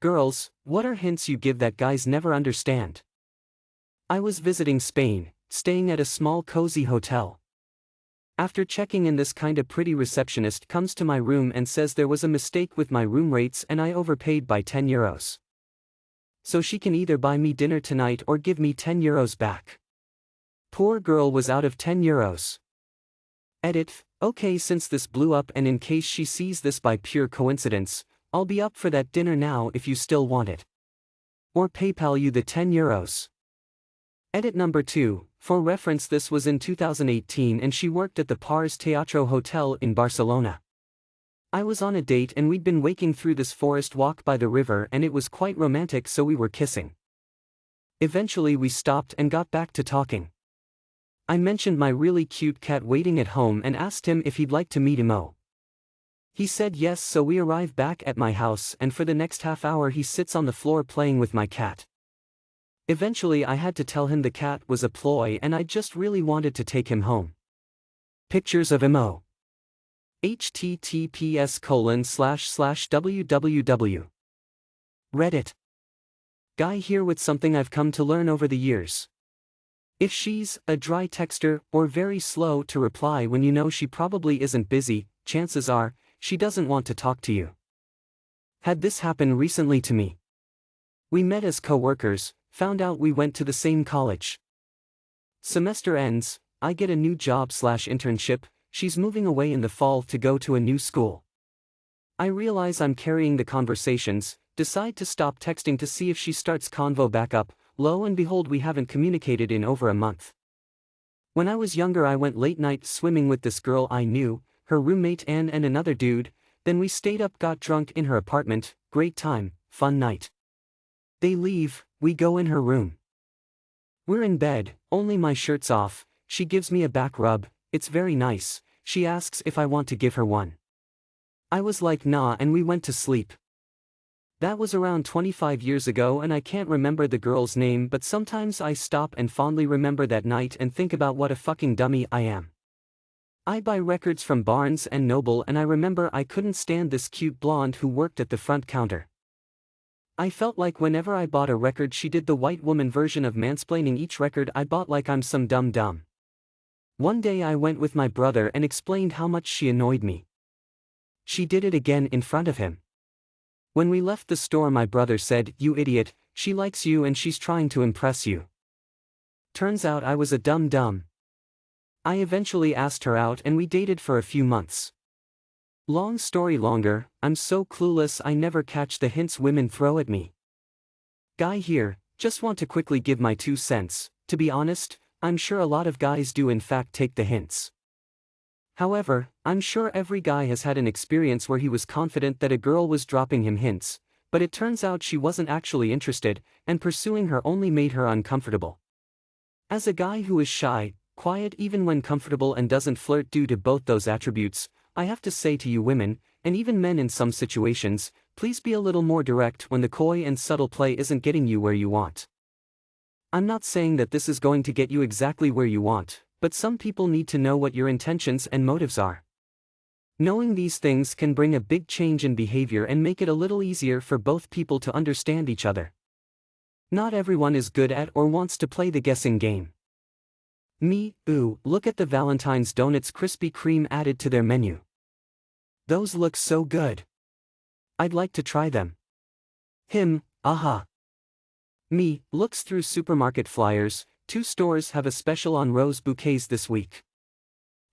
Girls, what are hints you give that guys never understand? I was visiting Spain, staying at a small cozy hotel. After checking in, this kinda pretty receptionist comes to my room and says there was a mistake with my room rates and I overpaid by 10 euros. So she can either buy me dinner tonight or give me 10 euros back. Poor girl was out of 10 euros. Edit, okay, since this blew up and in case she sees this by pure coincidence, I'll be up for that dinner now if you still want it. Or PayPal you the 10 euros. Edit number 2, for reference this was in 2018 and she worked at the Pars Teatro Hotel in Barcelona. I was on a date and we'd been waking through this forest walk by the river and it was quite romantic, so we were kissing. Eventually we stopped and got back to talking. I mentioned my really cute cat waiting at home and asked him if he'd like to meet him. He said yes, so we arrive back at my house and for the next half hour he sits on the floor playing with my cat. Eventually I had to tell him the cat was a ploy and I just really wanted to take him home. Pictures of him. https://www. Reddit. Guy here with something I've come to learn over the years. If she's a dry texter or very slow to reply when you know she probably isn't busy, chances are, she doesn't want to talk to you. Had this happen recently to me. We met as co-workers, found out we went to the same college. Semester ends, I get a new job/internship, she's moving away in the fall to go to a new school. I realize I'm carrying the conversations, decide to stop texting to see if she starts convo back up, lo and behold we haven't communicated in over a month. When I was younger I went late night swimming with this girl I knew, her roommate Anne and another dude, then we stayed up, got drunk in her apartment, great time, fun night. They leave, we go in her room. We're in bed, only my shirt's off, she gives me a back rub, it's very nice, she asks if I want to give her one. I was like nah and we went to sleep. That was around 25 years ago and I can't remember the girl's name, but sometimes I stop and fondly remember that night and think about what a fucking dummy I am. I buy records from Barnes and Noble and I remember I couldn't stand this cute blonde who worked at the front counter. I felt like whenever I bought a record she did the white woman version of mansplaining each record I bought like I'm some dumb. One day I went with my brother and explained how much she annoyed me. She did it again in front of him. When we left the store my brother said, "You idiot, she likes you and she's trying to impress you." Turns out I was a dumb. I eventually asked her out and we dated for a few months. Long story longer, I'm so clueless I never catch the hints women throw at me. Guy here, just want to quickly give my 2 cents, to be honest, I'm sure a lot of guys do in fact take the hints. However, I'm sure every guy has had an experience where he was confident that a girl was dropping him hints, but it turns out she wasn't actually interested, and pursuing her only made her uncomfortable. As a guy who is shy, quiet even when comfortable and doesn't flirt due to both those attributes, I have to say to you women, and even men in some situations, please be a little more direct when the coy and subtle play isn't getting you where you want. I'm not saying that this is going to get you exactly where you want, but some people need to know what your intentions and motives are. Knowing these things can bring a big change in behavior and make it a little easier for both people to understand each other. Not everyone is good at or wants to play the guessing game. Me, ooh, look at the Valentine's donuts Krispy Kreme added to their menu. Those look so good. I'd like to try them. Him, aha. Me, looks through supermarket flyers, 2 stores have a special on rose bouquets this week.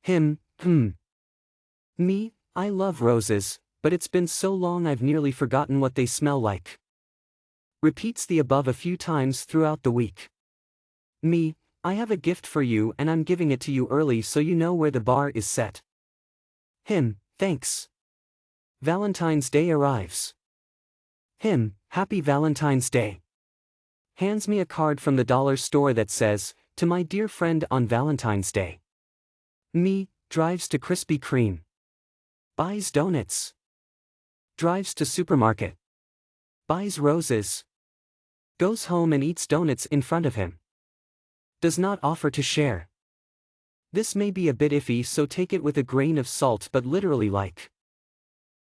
Him, Me, I love roses, but it's been so long I've nearly forgotten what they smell like. Repeats the above a few times throughout the week. Me, I have a gift for you and I'm giving it to you early so you know where the bar is set. Him, thanks. Valentine's Day arrives. Him, happy Valentine's Day. Hands me a card from the dollar store that says, "To my dear friend on Valentine's Day." Me, drives to Krispy Kreme. Buys donuts. Drives to supermarket. Buys roses. Goes home and eats donuts in front of him. Does not offer to share. This may be a bit iffy, so take it with a grain of salt, but literally like